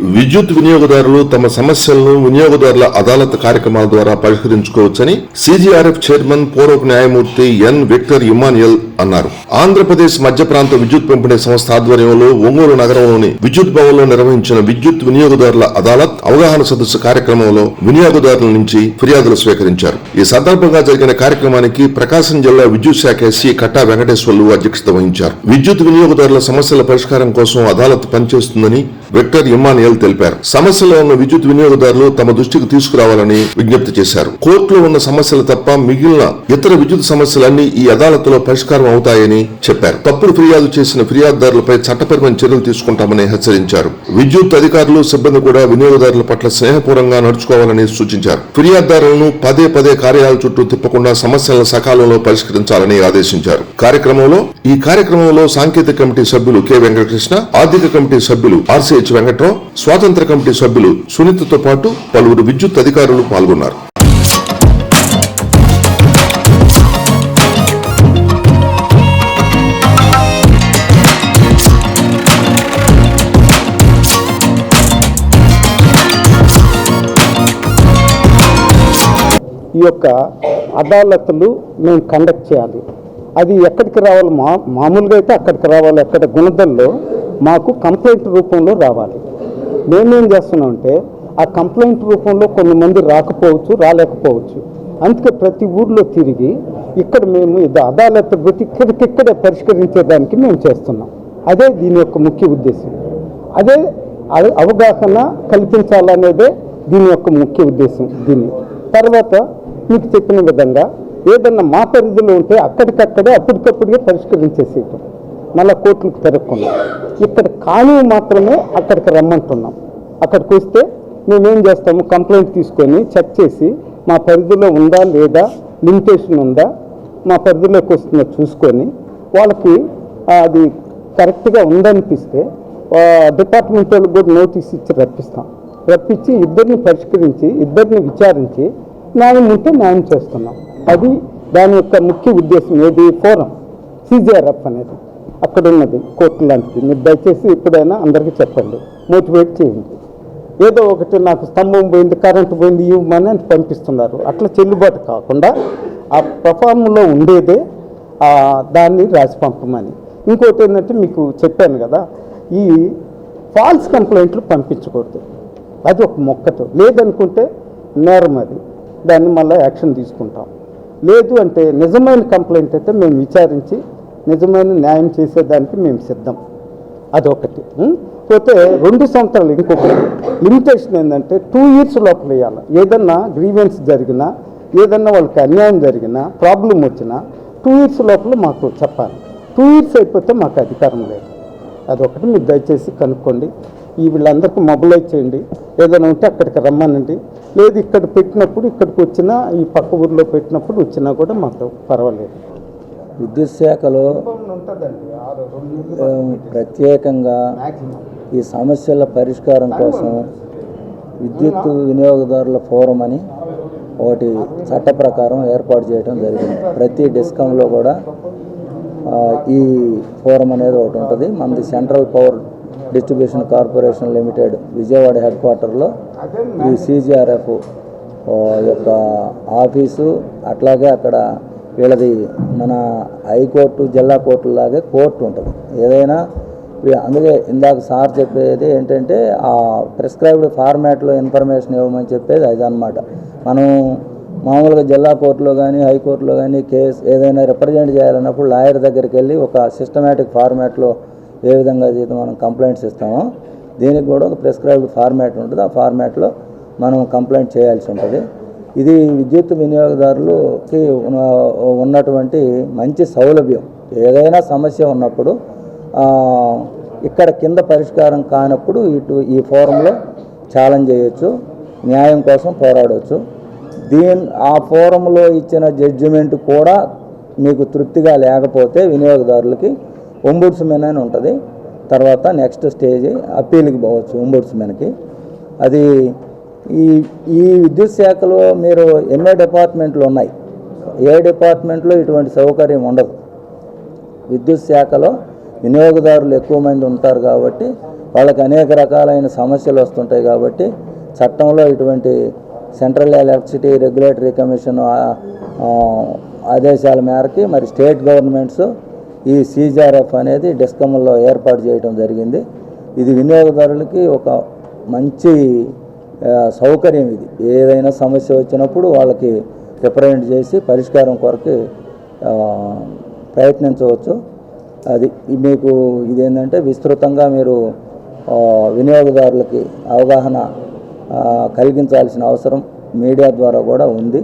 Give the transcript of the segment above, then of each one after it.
విద్యుత్ వినియోగదారులు తమ సమస్యలను వినియోగదారుల అదాలత్ కార్యక్రమాల ద్వారా పరిష్కరించుకోవచ్చని సిజిఆర్ఎఫ్ చైర్మన్ పూర్వపు న్యాయమూర్తి ఎన్ విక్టర్ ఇమాన్యుయల్ అన్నారు. ఆంధ్రప్రదేశ్ మధ్య ప్రాంత విద్యుత్ పంపిణీ సంస్థ ఆధ్వర్యంలో ఒంగోలు నగరంలోని విద్యుత్ భవన్లో నిర్వహించిన విద్యుత్ వినియోగదారుల అదాలత్ అవగాహన సదస్సు కార్యక్రమంలో వినియోగదారుల నుంచి ఫిర్యాదులు స్వీకరించారు. ఈ సందర్భంగా జరిగిన కార్యక్రమానికి ప్రకాశం జిల్లా విద్యుత్ శాఖ ఎస్సీ కట్టా వెంకటేశ్వర్లు అధ్యక్షత వహించారు. విద్యుత్ వినియోగదారుల సమస్యల పరిష్కారం కోసం అదాలత్ పనిచేస్తుందని విక్టర్ ఇమాన్యుయల్ తెలిపారు. సమస్యలో ఉన్న విద్యుత్ వినియోగదారులు తమ దృష్టికి తీసుకురావాలని విజ్ఞప్తి చేశారు. కోర్టులో ఉన్న సమస్యలు తప్ప మిగిలిన ఇతర విద్యుత్ సమస్యలన్నీ ఈ అదాలత్లో పరిష్కారం అవుతాయని చెప్పారు. తప్పుడు ఫిర్యాదు చేసిన ఫిర్యాదుదారులపై చట్టపరమైన చర్యలు తీసుకుంటామని హెచ్చరించారు. విద్యుత్ అధికారులు సిబ్బంది కూడా వినియోగదారుల పట్ల స్నేహపూర్వకంగా నడుచుకోవాలని సూచించారు. ఫిర్యాదుదారులను పదే పదే కార్యాలయాల చుట్టూ తిప్పకుండా సమస్యలను సకాలంలో పరిష్కరించాలని ఆదేశించారు. ఈ కార్యక్రమంలో సాంకేతిక కమిటీ సభ్యులు కె వెంకటకృష్ణ, ఆర్థిక కమిటీ సభ్యులు ఆర్సిహెచ్ వెంకట్రావు, స్వాతంత్ర కమిటీ సభ్యులు సునీతతో పాటు పలువురు విద్యుత్ అధికారులు పాల్గొన్నారు. ఈ యొక్క అదాలత్లు మేము కండక్ట్ చేయాలి. అది ఎక్కడికి రావాలి? మామూలుగా అయితే అక్కడికి రావాలి. అక్కడ గుణదల్లో మాకు కంప్లైంట్ రూపంలో రావాలి. మేమేం చేస్తున్నామంటే ఆ కంప్లైంట్ రూపంలో కొంతమంది రాలేకపోవచ్చు. అందుకే ప్రతి ఊర్లో తిరిగి ఇక్కడ మేము అదాలత్ పెట్టి ఇక్కడికిక్కడే పరిష్కరించేదానికి మేము చేస్తున్నాం. అదే దీని యొక్క ముఖ్య ఉద్దేశం. అదే అవగాహన కల్పించాలనేదే దీని యొక్క ముఖ్య ఉద్దేశం. దీన్ని తర్వాత మీకు చెప్పిన విధంగా ఏదన్నా మా పరిధిలో ఉంటే అక్కడికక్కడే అప్పటికప్పుడే పరిష్కరించేసేయటం, మళ్ళీ కోర్టులకు తిరగకుండా. ఇక్కడ కానీ మాత్రమే అక్కడికి రమ్మంటున్నాం. అక్కడికి వస్తే మేమేం చేస్తాము, కంప్లైంట్ తీసుకొని చెక్ చేసి మా పరిధిలో ఉందా లేదా, లిమిటేషన్ ఉందా, మా పరిధిలోకి వస్తుందో చూసుకొని వాళ్ళకి అది కరెక్ట్గా ఉందనిపిస్తే డిపార్ట్మెంట్ వాళ్ళకి కూడా నోటీస్ ఇచ్చి రప్పించి ఇద్దరిని పరిష్కరించి ఇద్దరిని విచారించి న్యాయం ఉంటే న్యాయం చేస్తున్నాం. అది దాని యొక్క ముఖ్య ఉద్దేశం. ఏది ఫోరం సిజిఆర్ఎఫ్ అనేది అక్కడ ఉన్నది కోర్టు లాంటిది. మీరు దయచేసి ఎప్పుడైనా అందరికీ చెప్పండి, మోటివేట్ చేయండి. ఏదో ఒకటి నాకు స్తంభం పోయింది, కరెంటు పోయింది ఇవ్వమని అని పంపిస్తున్నారు. అట్లా చెల్లుబాటు కాకుండా ఆ ప్రఫార్మ్లో ఉండేదే దాన్ని రాసి పంపమని. ఇంకోటి ఏంటంటే మీకు చెప్పాను కదా, ఈ ఫాల్స్ కంప్లైంట్లు పంపించకూడదు. అది ఒక మొక్కతో లేదనుకుంటే నేరం, అది దాన్ని మళ్ళీ యాక్షన్ తీసుకుంటాం. లేదు అంటే నిజమైన కంప్లైంట్ అయితే మేము విచారించి నిజమైన న్యాయం చేసేదానికి మేము సిద్ధం. అదొకటి. పోతే 2 సంవత్సరాలు ఇంకొకటి లిమిటేషన్ ఏంటంటే 2 years లోపల వేయాలి. ఏదన్నా గ్రీవెన్స్ జరిగినా, ఏదన్నా వాళ్ళకి అన్యాయం జరిగినా, ప్రాబ్లం వచ్చినా 2 years లోపల మాకు చెప్పాలి. 2 years అయిపోతే మాకు అధికారం లేదు. అదొకటి మీరు దయచేసి కనుక్కోండి. వీళ్ళందరికీ మొబిలైజ్ చేయండి. ఏదైనా ఉంటే అక్కడికి రమ్మనండి. లేదు ఇక్కడ పెట్టినప్పుడు ఇక్కడికి వచ్చినా, ఈ పక్క ఊర్లో పెట్టినప్పుడు వచ్చినా కూడా మాకు పర్వాలేదు. విద్యుత్ శాఖలో ప్రత్యేకంగా ఈ సమస్యల పరిష్కారం కోసం విద్యుత్ వినియోగదారుల ఫోరం అని ఒకటి చట్ట ప్రకారం ఏర్పాటు చేయడం జరిగింది. ప్రతి డిస్కంలో కూడా ఈ ఫోరం అనేది ఒకటి ఉంటుంది. మనది central power distribution corporation limited Vijayawada head క్వార్టర్లో ఈ సిజిఆర్ఎఫ్ యొక్క ఆఫీసు, అట్లాగే అక్కడ వీళ్ళది మన హైకోర్టు జిల్లా కోర్టులాగే కోర్టు ఉంటుంది. ఏదైనా అందుకే ఇందాక సార్ చెప్పేది ఏంటంటే ఆ ప్రిస్క్రైబ్డ్ ఫార్మాట్లో ఇన్ఫర్మేషన్ ఇవ్వమని చెప్పేది అదనమాట. మనం మామూలుగా జిల్లా కోర్టులో కానీ హైకోర్టులో కానీ కేసు ఏదైనా రిప్రజెంట్ చేయాలన్నప్పుడు లాయర్ దగ్గరికి వెళ్ళి ఒక సిస్టమేటిక్ ఫార్మాట్లో ఏ విధంగా అయితే మనం కంప్లైంట్స్ ఇస్తామో దీనికి కూడా ఒక ప్రిస్క్రైబ్డ్ ఫార్మాట్ ఉంటుంది. ఆ ఫార్మాట్లో మనం కంప్లైంట్ చేయాల్సి ఉంటుంది. ఇది విద్యుత్ వినియోగదారులకి ఉన్నటువంటి మంచి సౌలభ్యం. ఏదైనా సమస్య ఉన్నప్పుడు ఇక్కడ కింద పరిష్కారం కానప్పుడు ఈ ఫోరంలో ఛాలెంజ్ చేయొచ్చు, న్యాయం కోసం పోరాడవచ్చు. ఆ ఫోరంలో ఇచ్చిన జడ్జిమెంట్ కూడా మీకు తృప్తిగా లేకపోతే వినియోగదారులకి ఒంబుడ్స్మెన్ అని ఉంటుంది. తర్వాత నెక్స్ట్ స్టేజ్ అప్పీల్కి పోవచ్చు ఒంబుడ్స్మెన్కి. అది ఈ విద్యుత్ శాఖలో మీరు ఎన్నో డిపార్ట్మెంట్లు ఉన్నాయి, ఏ డిపార్ట్మెంట్లో ఇటువంటి సౌకర్యం ఉండదు. విద్యుత్ శాఖలో వినియోగదారులు ఎక్కువ మంది ఉంటారు కాబట్టి వాళ్ళకి అనేక రకాలైన సమస్యలు వస్తుంటాయి. కాబట్టి చట్టంలో ఇటువంటి సెంట్రల్ ఎలక్ట్రిసిటీ రెగ్యులేటరీ కమిషన్ ఆదేశాల మేరకి మరి స్టేట్ గవర్నమెంట్స్ ఈ CGRF అనేది డిస్కమ్లో ఏర్పాటు చేయడం జరిగింది. ఇది వినియోగదారులకి ఒక మంచి సౌకర్యం. ఇది ఏదైనా సమస్య వచ్చినప్పుడు వాళ్ళకి రిప్రజెంట్ చేసి పరిష్కారం కొరకు ప్రయత్నించవచ్చు. అది మీకు ఇదేంటంటే విస్తృతంగా మీరు వినియోగదారులకి అవగాహన కలిగించాల్సిన అవసరం మీడియా ద్వారా కూడా ఉంది.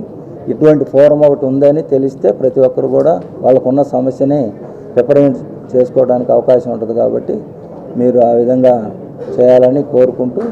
ఇటువంటి ఫోరం ఒకటి ఉందని తెలిస్తే ప్రతి ఒక్కరు కూడా వాళ్ళకున్న సమస్యని రిప్రజెంట్ చేసుకోవడానికి అవకాశం ఉంటుంది. కాబట్టి మీరు ఆ విధంగా చేయాలని కోరుకుంటూ